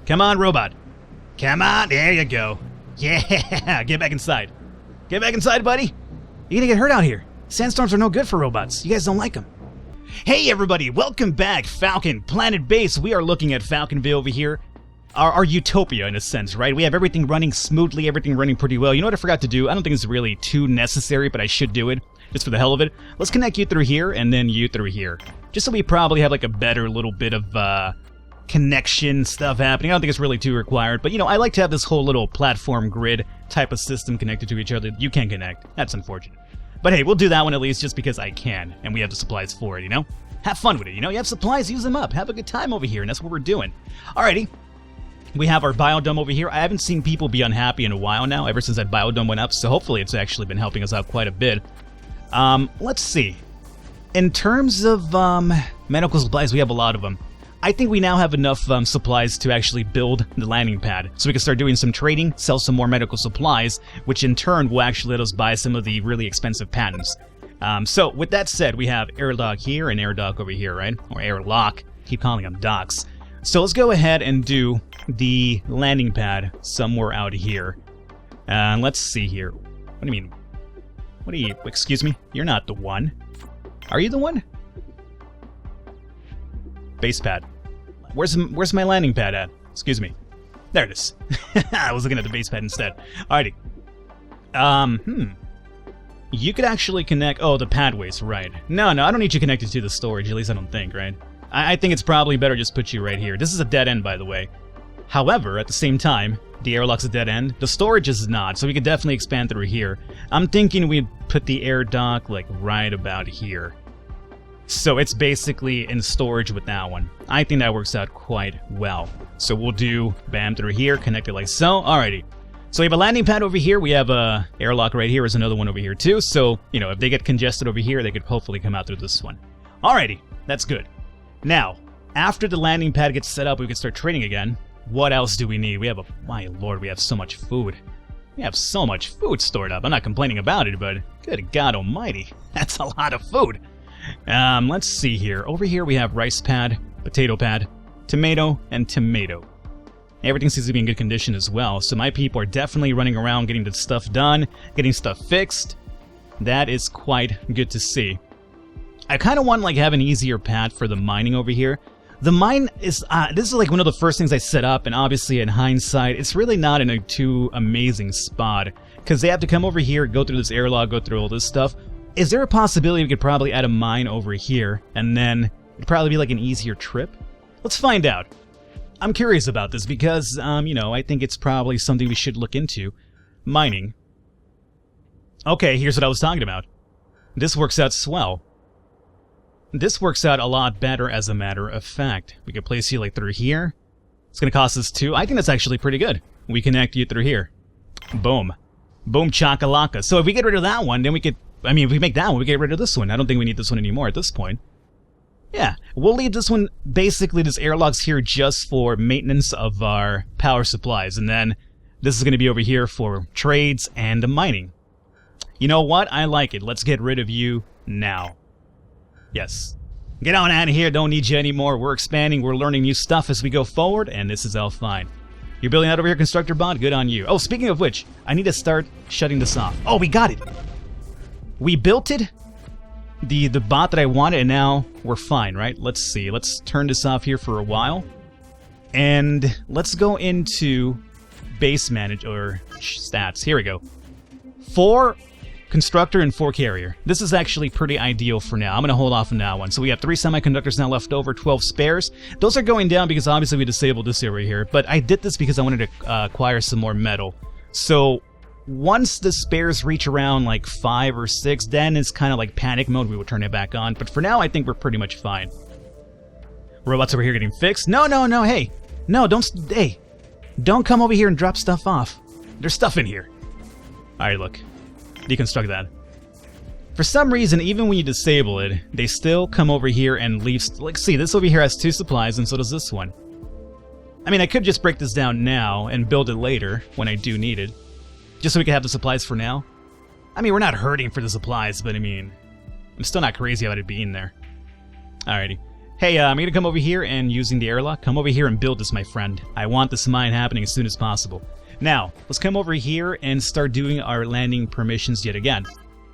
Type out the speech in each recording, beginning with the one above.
Come on, robot. Come on, there you go. Yeah, get back inside. Get back inside, buddy. You're gonna get hurt out here. Sandstorms are no good for robots. You guys don't like them. Hey everybody, welcome back, Falcon Planetbase. We are looking at Falconville over here. Our utopia, in a sense, right? We have everything running smoothly, everything running pretty well. You know what I forgot to do? I don't think it's really too necessary, but I should do it, just for the hell of it. Let's connect you through here, and then you through here. Just so we probably have like a better little bit of connection stuff happening. I don't think it's really too required, but you know, I like to have this whole little platform grid type of system connected to each other. You can't connect. That's unfortunate. But hey, we'll do that one at least just because I can, and we have the supplies for it, you know? Have fun with it, you know? You have supplies, use them up. Have a good time over here, and that's what we're doing. Alrighty. We have our biodome over here. I haven't seen people be unhappy in a while now, ever since that biodome went up, so hopefully it's actually been helping us out quite a bit. Let's see. In terms of medical supplies, we have a lot of them. I think we now have enough supplies to actually build the landing pad, so we can start doing some trading, sell some more medical supplies, which in turn will actually let us buy some of the really expensive patents. So with that said, we have airlock here and airdock over here, right? Or airlock. Keep calling them docks. So let's go ahead and do the landing pad somewhere out here. Let's see here. What do you mean? What do you... Excuse me? You're not the one. Are you the one? Base pad. Where's my landing pad at? Excuse me. There it is. I was looking at the base pad instead. Alrighty. You could actually connect... Oh, the padways, right. No, I don't need you connected to the storage. At least I don't think, right? I think it's probably better just put you right here. This is a dead end, by the way. However, at the same time, the airlock's a dead end. The storage is not, so we could definitely expand through here. I'm thinking we'd put the air dock, like, right about here. So it's basically in storage with that one. I think that works out quite well. So we'll do bam through here, connect it like so. Alrighty. So we have a landing pad over here. We have a airlock right here. There's another one over here too. So, you know, if they get congested over here, they could hopefully come out through this one. Alrighty. That's good. Now, after the landing pad gets set up, we can start trading again. What else do we need? We have a... My lord, we have so much food. We have so much food stored up. I'm not complaining about it, but good God almighty. That's a lot of food. Let's see here. Over here we have rice pad, potato pad, tomato, and tomato. Everything seems to be in good condition as well, so my people are definitely running around getting the stuff done, getting stuff fixed. That is quite good to see. I kind of want to like have an easier path for the mining over here. The mine is, this is like one of the first things I set up, and obviously in hindsight, it's really not in a too amazing spot, because they have to come over here, go through this airlock, go through all this stuff. Is there a possibility we could probably add a mine over here, and then it'd probably be like an easier trip? Let's find out. I'm curious about this because, you know, I think it's probably something we should look into. Mining. Okay, here's what I was talking about. This works out swell. This works out a lot better as a matter of fact. We could place you like through here. It's going to cost us 2. I think that's actually pretty good. We connect you through here. Boom. Boom chakalaka. So if we get rid of that one, then we could... I mean, if we make that one, we get rid of this one. I don't think we need this one anymore at this point. Yeah, we'll leave this one, basically this airlock's here just for maintenance of our power supplies. And then this is going to be over here for trades and mining. You know what? I like it. Let's get rid of you now. Yes. Get on out of here. Don't need you anymore. We're expanding. We're learning new stuff as we go forward, and this is all fine. You're building out over here, Constructor Bot? Good on you. Oh, speaking of which, I need to start shutting this off. Oh, we got it. We built it. The bot that I wanted, and now we're fine, right? Let's see. Let's turn this off here for a while. And let's go into base manage or stats. Here we go. 4 constructor and 4 carrier. This is actually pretty ideal for now. I'm going to hold off on that one. So we have 3 semiconductors now left over, 12 spares. Those are going down because obviously we disabled this area here. But I did this because I wanted to acquire some more metal. So once the spares reach around like 5 or 6, then it's kind of like panic mode. We will turn it back on. But for now, I think we're pretty much fine. Robots over here getting fixed. No, hey. No, hey. Don't come over here and drop stuff off. There's stuff in here. Alright, look. Deconstruct that. For some reason, even when you disable it, they still come over here and leave... Like, see, this over here has 2 supplies, and so does this one. I mean, I could just break this down now and build it later when I do need it. Just so we can have the supplies for now. I mean, we're not hurting for the supplies, but I mean... I'm still not crazy about it being there. Alrighty. Hey, I'm gonna come over here and using the airlock, come over here and build this, my friend. I want this mine happening as soon as possible. Now, let's come over here and start doing our landing permissions yet again.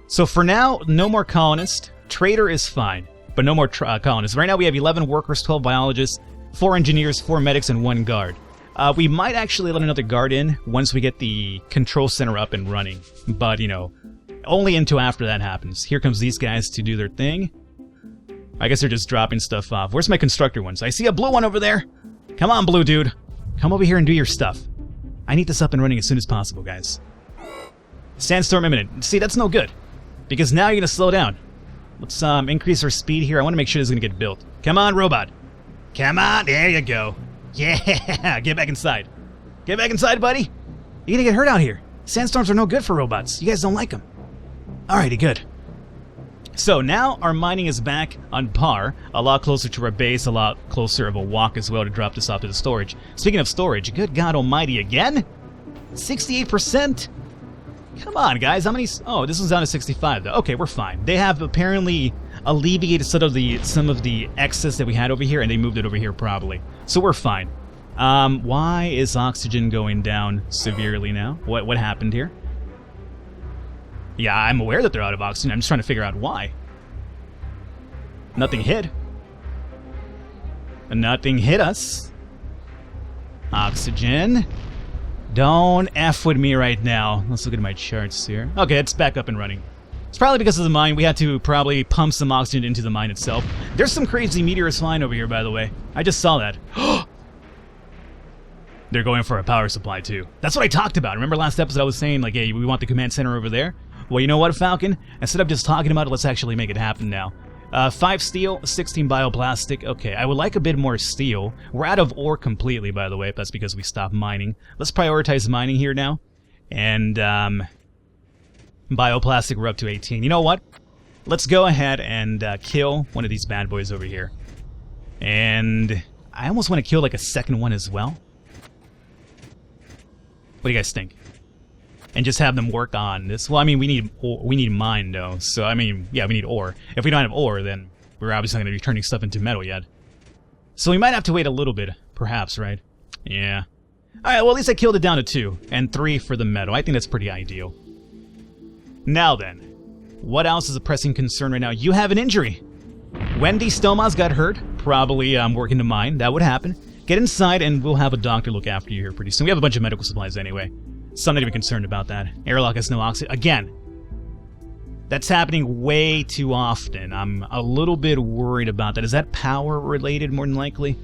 So for now, no more colonists. Trader is fine, but no more colonists. Right now we have 11 workers, 12 biologists, 4 engineers, 4 medics, and 1 guard. We might actually let another guard in once we get the control center up and running. But, you know, only until after that happens. Here comes these guys to do their thing. I guess they're just dropping stuff off. Where's my constructor ones? I see a blue one over there. Come on, blue dude. Come over here and do your stuff. I need this up and running as soon as possible, guys. Sandstorm imminent. See, that's no good. Because now you're going to slow down. Let's increase our speed here. I want to make sure this is going to get built. Come on, robot. Come on. There you go. Yeah. Get back inside. Get back inside, buddy. You're going to get hurt out here. Sandstorms are no good for robots. You guys don't like them. Alrighty, good. So now our mining is back on par, a lot closer to our base, a lot closer of a walk as well to drop this off to the storage. Speaking of storage, good God almighty, again? 68%? Come on, guys, how many... Oh, this one's down to 65, though. Okay, we're fine. They have apparently alleviated some of the excess that we had over here, and they moved it over here probably. So we're fine. Why is oxygen going down severely now? What happened here? Yeah, I'm aware that they're out of oxygen. I'm just trying to figure out why. Nothing hit. Nothing hit us. Oxygen. Don't F with me right now. Let's look at my charts here. Okay, it's back up and running. It's probably because of the mine. We had to probably pump some oxygen into the mine itself. There's some crazy meteors flying over here, by the way. I just saw that. They're going for a power supply, too. That's what I talked about. Remember last episode I was saying, like, hey, we want the command center over there? Well, you know what, Falcon? Instead of just talking about it, let's actually make it happen now. 5 steel, 16 bioplastic. Okay, I would like a bit more steel. We're out of ore completely, by the way. That's because we stopped mining. Let's prioritize mining here now. And, bioplastic, we're up to 18. You know what? Let's go ahead and kill one of these bad boys over here. And I almost want to kill, like, a second one as well. What do you guys think? And just have them work on this. Well, I mean, we need mine, though. So, I mean, yeah, we need ore. If we don't have ore, then we're obviously not going to be turning stuff into metal yet. So we might have to wait a little bit, perhaps, right? Yeah. Alright, well, at least I killed it down to 2. And 3 for the metal. I think that's pretty ideal. Now then. What else is a pressing concern right now? You have an injury. Wendy Stomas got hurt. Probably working to mine. That would happen. Get inside and we'll have a doctor look after you here pretty soon. We have a bunch of medical supplies anyway. So I'm not even concerned about that. Airlock has no oxygen. Again, that's happening way too often. I'm a little bit worried about that. Is that power related more than likely?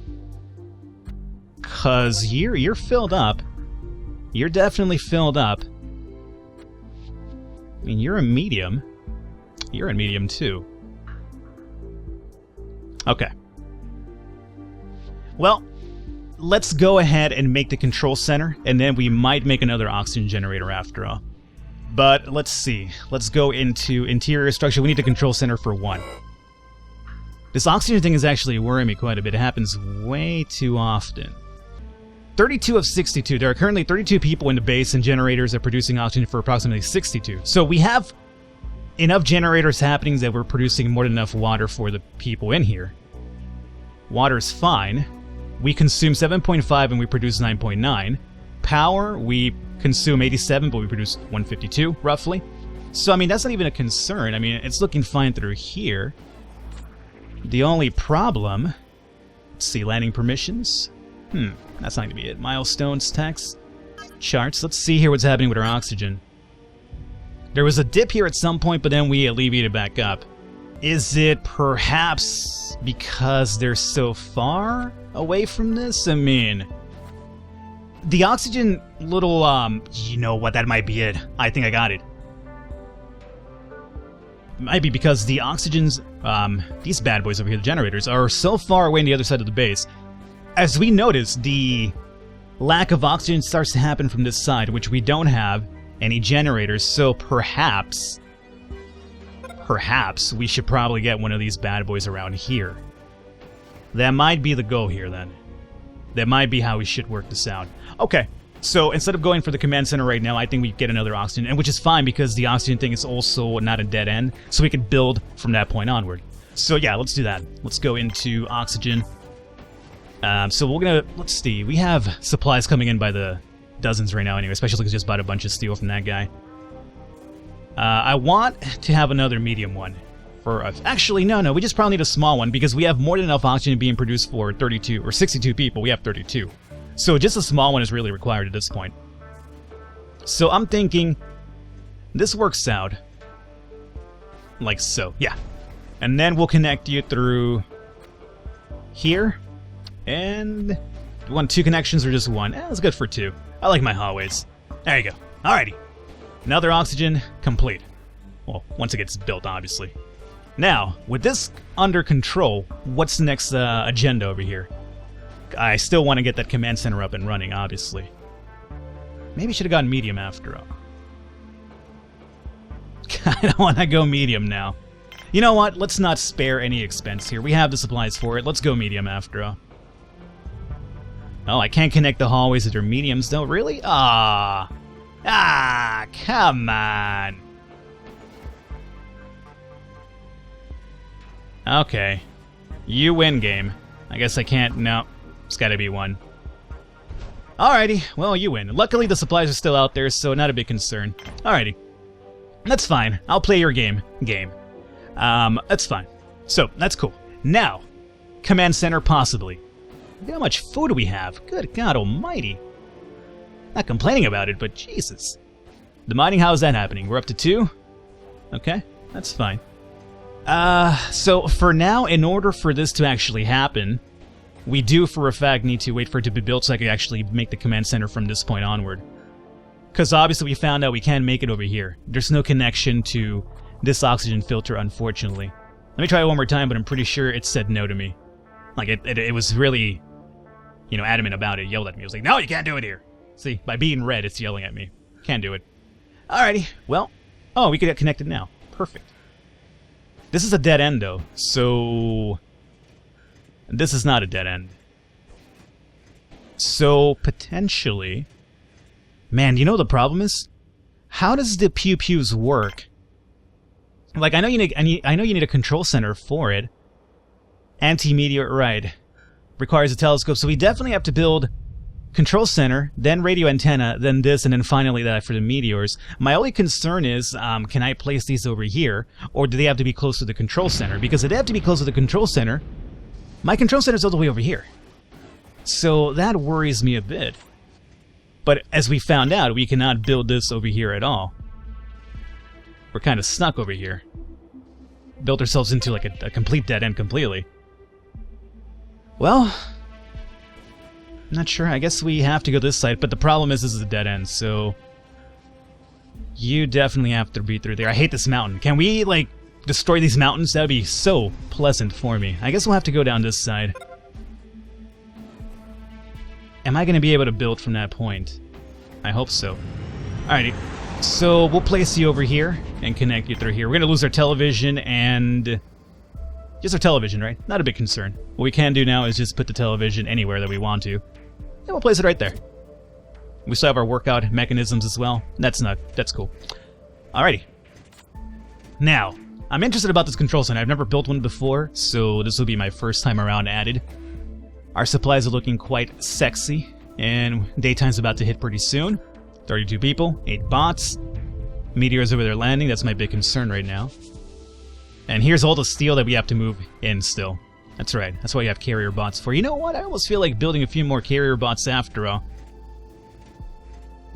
Cause you're filled up. You're definitely filled up. I mean, you're a medium. You're a medium too. Okay. Well, let's go ahead and make the control center, and then we might make another oxygen generator after all. But let's see. Let's go into interior structure. We need the control center for 1. This oxygen thing is actually worrying me quite a bit. It happens way too often. 32 of 62. There are currently 32 people in the base, and generators are producing oxygen for approximately 62. So we have enough generators happening that we're producing more than enough water for the people in here. Water's fine. We consume 7.5 and we produce 9.9. Power, we consume 87, but we produce 152, roughly. So, I mean, that's not even a concern. I mean, it's looking fine through here. The only problem... Let's see, landing permissions. That's not going to be it. Milestones, text, charts. Let's see here what's happening with our oxygen. There was a dip here at some point, but then we alleviated back up. Is it perhaps because they're so far away from this? I mean, the oxygen little, you know what, that might be it. I think I got it. It might be because the oxygens, these bad boys over here, the generators, are so far away on the other side of the base. As we notice, the lack of oxygen starts to happen from this side, which we don't have any generators, so perhaps we should probably get one of these bad boys around here. That might be the goal here, then. That might be how we should work this out. Okay, so instead of going for the command center right now, I think we get another oxygen, and which is fine because the oxygen thing is also not a dead end, so we can build from that point onward. So yeah, let's do that. Let's go into oxygen. So we're gonna, let's see, we have supplies coming in by the dozens right now anyway, especially because I just bought a bunch of steel from that guy. I want to have another medium one. Actually, no, we just probably need a small one because we have more than enough oxygen being produced for 32 or 62 people. We have 32. So just a small one is really required at this point. So I'm thinking this works out like so, yeah. And then we'll connect you through here. And do you want 2 connections or just 1? That's good for 2. I like my hallways. There you go. Alrighty. Another oxygen complete. Well, once it gets built, obviously. Now, with this under control, what's the next agenda over here? I still want to get that command center up and running, obviously. Maybe should have gone medium after all. I don't want to go medium now. You know what? Let's not spare any expense here. We have the supplies for it. Let's go medium after all. Oh, I can't connect the hallways that are mediums, though. Really? Ah, come on. Okay. You win, game. I guess I can't. No. It's gotta be 1. Alrighty. Well, you win. Luckily, the supplies are still out there, so not a big concern. Alrighty. That's fine. I'll play your game. That's fine. So, that's cool. Now, command center possibly. Look how much food we have. Good God almighty. Not complaining about it, but Jesus. The mining, how is that happening? We're up to 2? Okay, that's fine. So for now, in order for this to actually happen, we do for a fact need to wait for it to be built so I can actually make the command center from this point onward. Because obviously we found out we can't make it over here. There's no connection to this oxygen filter, unfortunately. Let me try it one more time, but I'm pretty sure it said no to me. Like, it was really, you know, adamant about it, yelled at me. It was like, no, you can't do it here. See, by being red, it's yelling at me. Can't do it. Alrighty, well, oh, we can get connected now. Perfect. This is a dead end, though, so this is not a dead end. So, potentially, man, you know what the problem is? How does the pew-pews work? Like, I know you need a control center for it. Anti-meteor, right. Requires a telescope, so we definitely have to build control center, then radio antenna, then this, and then finally that for the meteors. My only concern is, can I place these over here, or do they have to be close to the control center? Because if they have to be close to the control center, my control center is all the way over here. So that worries me a bit. But as we found out, we cannot build this over here at all. We're kind of stuck over here. Built ourselves into like a complete dead end completely. Well, I'm not sure. I guess we have to go this side, but the problem is this is a dead end, so you definitely have to be through there. I hate this mountain. Can we, like, destroy these mountains? That would be so pleasant for me. I guess we'll have to go down this side. Am I going to be able to build from that point? I hope so. Alrighty. So we'll place you over here and connect you through here. We're going to lose our television and just our television, right? Not a big concern. What we can do now is just put the television anywhere that we want to. And we'll place it right there. We still have our workout mechanisms as well. That's cool. Alrighty. Now, I'm interested about this control center. I've never built one before, so this will be my first time around added. Our supplies are looking quite sexy, and daytime's about to hit pretty soon. 32 people, 8 bots. Meteors over there landing, that's my big concern right now. And here's all the steel that we have to move in still. That's right, that's why you have carrier bots for. You know what, I almost feel like building a few more carrier bots after all.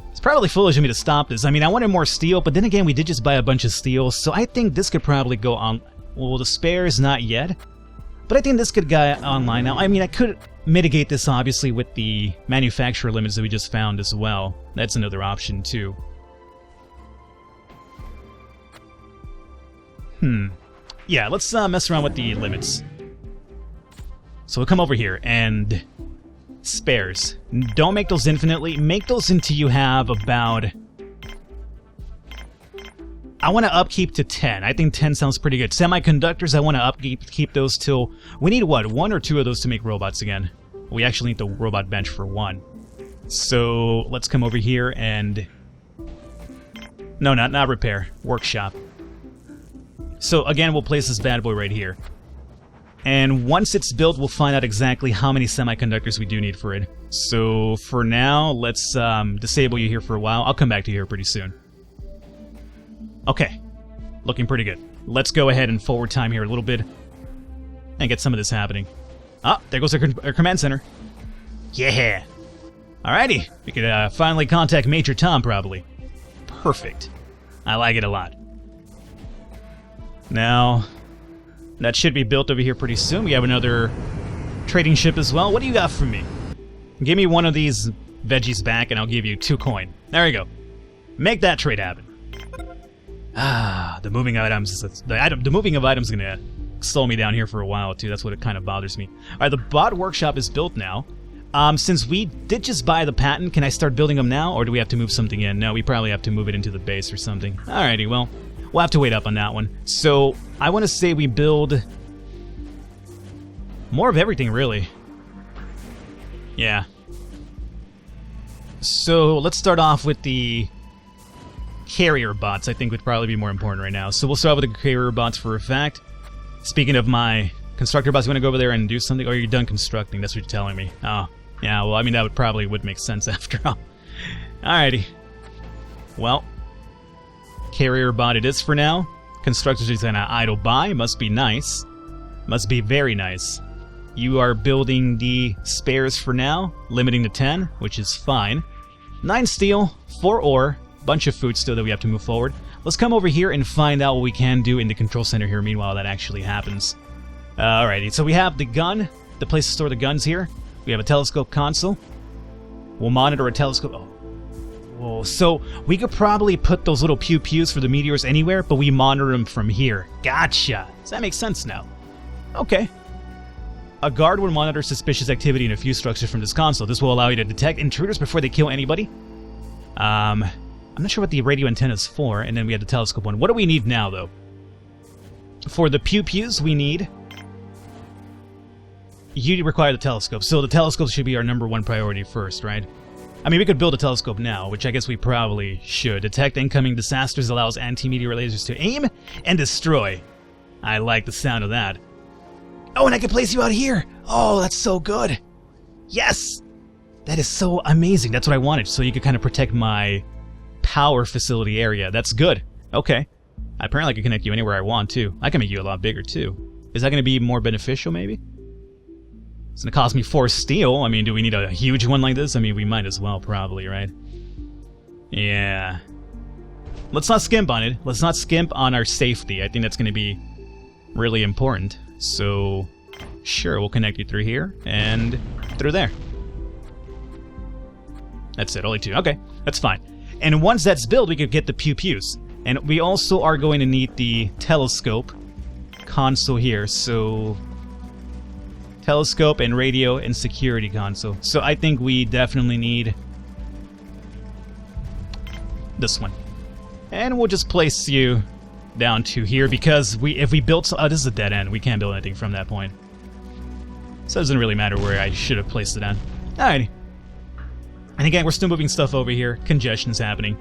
It's probably foolish of me to stop this. I mean, I wanted more steel, but then again, we did just buy a bunch of steel, so I think this could probably go on. Well, the spares, not yet. But I think this could go online now. I mean, I could mitigate this, obviously, with the manufacturer limits that we just found as well. That's another option, too. Yeah, let's mess around with the limits. So we'll come over here, and spares. Don't make those infinitely. Make those until you have about... I want to upkeep to 10. I think 10 sounds pretty good. Semiconductors, I want to keep those till... We need, what, 1 or 2 of those to make robots again? We actually need the robot bench for 1. So let's come over here and... No, not repair. Workshop. So again, we'll place this bad boy right here. And once it's built, we'll find out exactly how many semiconductors we do need for it. So for now, let's disable you here for a while. I'll come back to you here pretty soon. Okay, looking pretty good. Let's go ahead and forward time here a little bit and get some of this happening. Ah, there goes our command center. Yeah. Alrighty, we could finally contact Major Tom, probably. Perfect. I like it a lot. Now, that should be built over here pretty soon. We have another trading ship as well. What do you got for me? Give me one of these veggies back and I'll give you 2 coin. There you go. Make that trade happen. Ah, the moving items. The moving of items is gonna slow me down here for a while too. That's what it kind of bothers me. All right, the bot workshop is built now. Since we did just buy the patent, can I start building them now, or do we have to move something in? No, we probably have to move it into the base or something. Alrighty, well, we'll have to wait up on that one. So I want to say we build more of everything, really. Yeah. So let's start off with the carrier bots. I think would probably be more important right now. So we'll start with the carrier bots for a fact. Speaking of my constructor bots, you want to go over there and do something, or are you done constructing? That's what you're telling me. Oh, yeah. Well, I mean that would make sense after all. Alrighty. Well, carrier bot it is for now. Constructors is gonna idle by. Must be nice. Must be very nice. You are building the spares for now, limiting to 10, which is fine. 9 steel, 4 ore, bunch of food still that we have to move forward. Let's come over here and find out what we can do in the control center here meanwhile that actually happens. Alrighty, so we have the gun, the place to store the guns here. We have a telescope console. We'll monitor a telescope. Oh. Whoa, so we could probably put those little pew-pews for the meteors anywhere, but we monitor them from here. Gotcha. Does that make sense now? Okay. A guard will monitor suspicious activity in a few structures from this console. This will allow you to detect intruders before they kill anybody. I'm not sure what the radio antenna is for, and then we have the telescope one. What do we need now, though? For the pew-pews, we need... You require the telescope, so the telescope should be our #1 priority first, right? I mean, we could build a telescope now, which I guess we probably should. Detect incoming disasters allows anti-meteor lasers to aim and destroy. I like the sound of that. Oh, and I can place you out here! Oh, that's so good! Yes! That is so amazing. That's what I wanted, so you could kind of protect my power facility area. That's good. Okay. Apparently I can connect you anywhere I want, too. I can make you a lot bigger, too. Is that going to be more beneficial, maybe? It's going to cost me 4 steel. I mean, do we need a huge one like this? I mean, we might as well, probably, right? Yeah. Let's not skimp on it. Let's not skimp on our safety. I think that's going to be really important. So, sure, we'll connect you through here and through there. That's it, only 2. Okay, that's fine. And once that's built, we could get the pew-pews. And we also are going to need the telescope console here, so... Telescope and radio and security console. So I think we definitely need this one. And we'll just place you down to here because if we built... Oh, this is a dead end. We can't build anything from that point. So it doesn't really matter where I should have placed it on. Alrighty. And again, we're still moving stuff over here. Congestion's happening.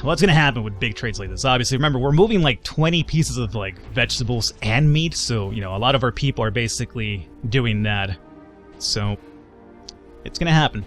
What's going to happen with big trades like this? Obviously, remember, we're moving like 20 pieces of like vegetables and meat, so, you know, a lot of our people are basically doing that. So, it's going to happen.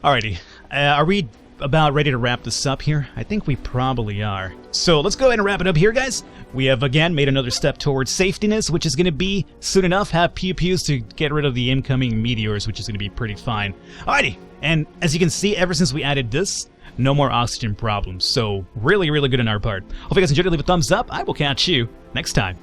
Alrighty. Are we about ready to wrap this up here? I think we probably are. So, let's go ahead and wrap it up here, guys. We have, again, made another step towards safetiness, which is going to be, soon enough, have pew-pews to get rid of the incoming meteors, which is going to be pretty fine. Alrighty. And as you can see, ever since we added this, no more oxygen problems. So really, really good on our part. Hope you guys enjoyed it. Leave a thumbs up. I will catch you next time.